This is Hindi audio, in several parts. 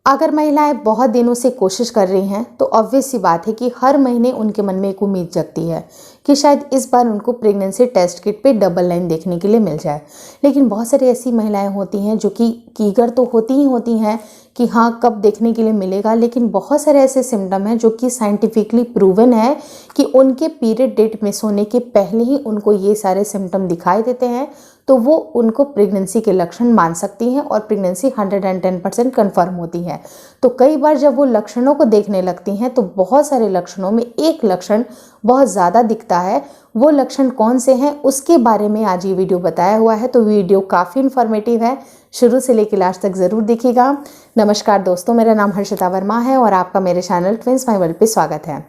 अगर महिलाएं बहुत दिनों से कोशिश कर रही हैं तो ऑब्वियस सी बात है कि हर महीने उनके मन में एक उम्मीद जगती है कि शायद इस बार उनको प्रेगनेंसी टेस्ट किट पे डबल लाइन देखने के लिए मिल जाए। लेकिन बहुत सारी ऐसी महिलाएं होती हैं जो कि ईगर तो होती हैं कि हाँ कब देखने के लिए मिलेगा, लेकिन बहुत सारे ऐसे सिम्टम हैं जो कि साइंटिफिकली प्रूवन है कि उनके पीरियड डेट मिस होने के पहले ही उनको ये सारे सिम्टम दिखाई देते हैं, तो वो उनको प्रेगनेंसी के लक्षण मान सकती हैं और प्रेगनेंसी 110% कन्फर्म होती है। तो कई बार जब वो लक्षणों को देखने लगती हैं तो बहुत सारे लक्षणों में एक लक्षण बहुत ज़्यादा दिखता है। वो लक्षण कौन से हैं उसके बारे में आज ये वीडियो बताया हुआ है, तो वीडियो काफ़ी इन्फॉर्मेटिव है, शुरू से लेकर लास्ट तक ज़रूर देखिएगा। नमस्कार दोस्तों, मेरा नाम हर्षिता वर्मा है और आपका मेरे चैनल ट्विंस माय वर्ल्ड पे स्वागत है।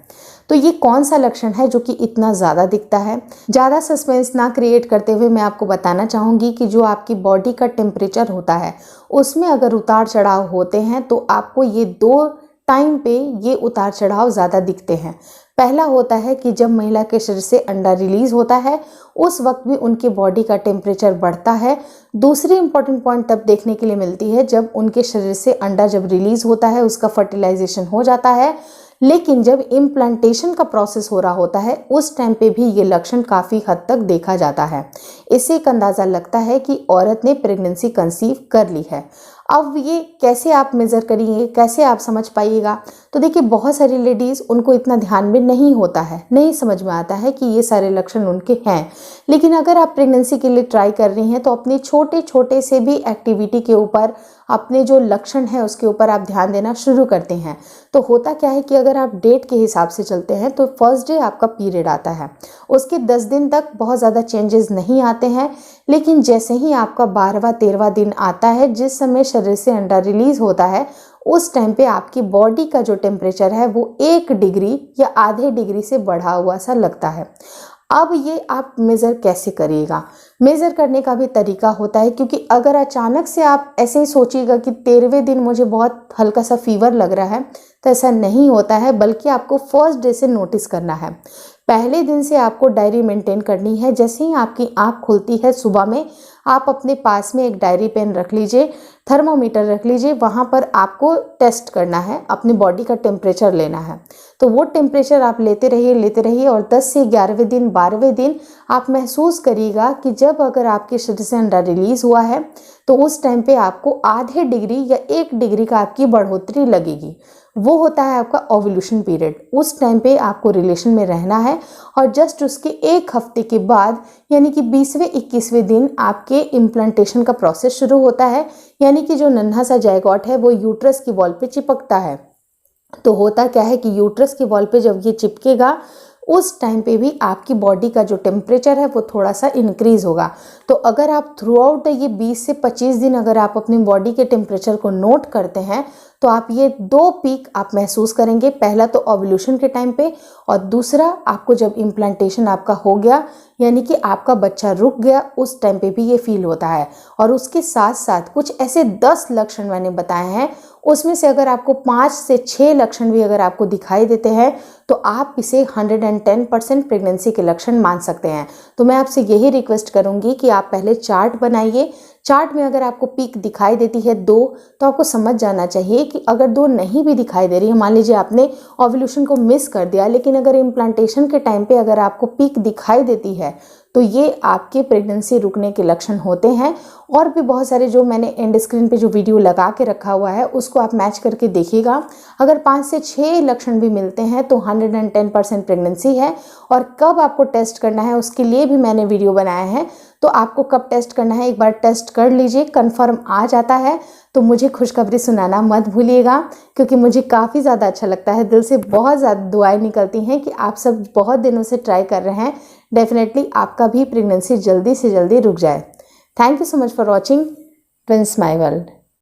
तो ये कौन सा लक्षण है जो कि इतना ज़्यादा दिखता है? ज़्यादा सस्पेंस ना क्रिएट करते हुए मैं आपको बताना चाहूँगी कि जो आपकी बॉडी का टेम्परेचर होता है उसमें अगर उतार चढ़ाव होते हैं तो आपको ये दो टाइम पे ये उतार चढ़ाव ज़्यादा दिखते हैं। पहला होता है कि जब महिला के शरीर से अंडा रिलीज़ होता है उस वक्त भी उनकी बॉडी का टेम्परेचर बढ़ता है। दूसरी इंपॉर्टेंट पॉइंट तब देखने के लिए मिलती है जब उनके शरीर से अंडा जब रिलीज़ होता है, उसका फर्टिलाइजेशन हो जाता है, लेकिन जब इम्प्लांटेशन का प्रोसेस हो रहा होता है उस टाइम पे भी ये लक्षण काफ़ी हद तक देखा जाता है। इससे एक अंदाज़ा लगता है कि औरत ने प्रेगनेंसी कंसीव कर ली है। अब ये कैसे आप मेज़र करिए, कैसे आप समझ पाइएगा? तो देखिए, बहुत सारी लेडीज़ उनको इतना ध्यान में नहीं होता है, नहीं समझ में आता है कि ये सारे लक्षण उनके हैं। लेकिन अगर आप प्रेगनेंसी के लिए ट्राई कर रही हैं तो अपने छोटे छोटे से भी एक्टिविटी के ऊपर, अपने जो लक्षण है उसके ऊपर आप ध्यान देना शुरू करते हैं। तो होता क्या है कि अगर आप डेट के हिसाब से चलते हैं तो फर्स्ट डे आपका पीरियड आता है, उसके 10 दिन तक बहुत ज़्यादा चेंजेस नहीं आते हैं, लेकिन जैसे ही आपका 12वां 13वां दिन आता है, जिस समय शरीर से अंडा रिलीज़ होता है, उस टाइम पे आपकी बॉडी का जो टेम्परेचर है वो 1 डिग्री या आधे डिग्री से बढ़ा हुआ सा लगता है। अब ये आप मेज़र कैसे करिएगा? मेज़र करने का भी तरीका होता है, क्योंकि अगर अचानक से आप ऐसे ही सोचिएगा कि 13वें दिन मुझे बहुत हल्का सा फीवर लग रहा है, तो ऐसा नहीं होता है, बल्कि आपको फर्स्ट डे से नोटिस करना है। पहले दिन से आपको डायरी मेंटेन करनी है। जैसे ही आपकी आँख खुलती है सुबह में, आप अपने पास में एक डायरी पेन रख लीजिए, थर्मोमीटर रख लीजिए, वहाँ पर आपको टेस्ट करना है, अपनी बॉडी का टेम्परेचर लेना है। तो वो टेम्परेचर आप लेते रहिए और 10 से 11वें दिन 12वें दिन आप महसूस करिएगा कि जब अगर आपके शरीर से अंडा रिलीज़ हुआ है तो उस टाइम पे आपको आधे डिग्री या 1 डिग्री का आपकी बढ़ोतरी लगेगी। वो होता है आपका ओव्यूलेशन पीरियड। उस टाइम पे आपको रिलेशन में रहना है और जस्ट उसके 1 हफ्ते के बाद यानी कि 20वें 21वें दिन आपके इम्प्लांटेशन का प्रोसेस शुरू होता है, यानी कि जो नन्हा सा जायगोट है वो यूट्रस की वॉल पे चिपकता है। तो होता क्या है कि यूट्रस की वॉल पे जब ये चिपकेगा उस टाइम पे भी आपकी बॉडी का जो टेम्परेचर है वो थोड़ा सा इंक्रीज़ होगा। तो अगर आप थ्रू आउट ये 20 से 25 दिन अगर आप अपनी बॉडी के टेम्परेचर को नोट करते हैं तो आप ये 2 पीक आप महसूस करेंगे। पहला तो ओव्यूलेशन के टाइम पे, और दूसरा आपको जब इम्प्लांटेशन आपका हो गया यानी कि आपका बच्चा रुक गया उस टाइम पे भी ये फील होता है। और उसके साथ साथ कुछ ऐसे 10 लक्षण मैंने बताए हैं, उसमें से अगर आपको 5 से 6 लक्षण भी अगर आपको दिखाई देते हैं तो आप इसे 110% प्रेगनेंसी के लक्षण मान सकते हैं। तो मैं आपसे यही रिक्वेस्ट करूंगी कि आप पहले चार्ट बनाइए। चार्ट में अगर आपको पीक दिखाई देती है 2, तो आपको समझ जाना चाहिए कि अगर 2 नहीं भी दिखाई दे रही है, मान लीजिए आपने ओव्यूलेशन को मिस कर दिया, लेकिन अगर इम्प्लांटेशन के टाइम पे अगर आपको पीक दिखाई देती है तो ये आपके प्रेगनेंसी रुकने के लक्षण होते हैं। और भी बहुत सारे जो मैंने एंड स्क्रीन पे जो वीडियो लगा के रखा हुआ है उसको आप मैच करके देखिएगा। अगर 5 से 6 लक्षण भी मिलते हैं तो 110% प्रेगनेंसी है। और कब आपको टेस्ट करना है उसके लिए भी मैंने वीडियो बनाया है, तो आपको कब टेस्ट करना है एक बार टेस्ट कर लीजिए, कंफर्म आ जाता है तो मुझे खुशखबरी सुनाना मत भूलिएगा, क्योंकि मुझे काफ़ी ज़्यादा अच्छा लगता है। दिल से बहुत ज़्यादा दुआएं निकलती हैं कि आप सब बहुत दिनों से ट्राई कर रहे हैं। डेफिनेटली आपका भी प्रेगनेंसी जल्दी से जल्दी रुक जाए। Thank you so much for watching twins my world.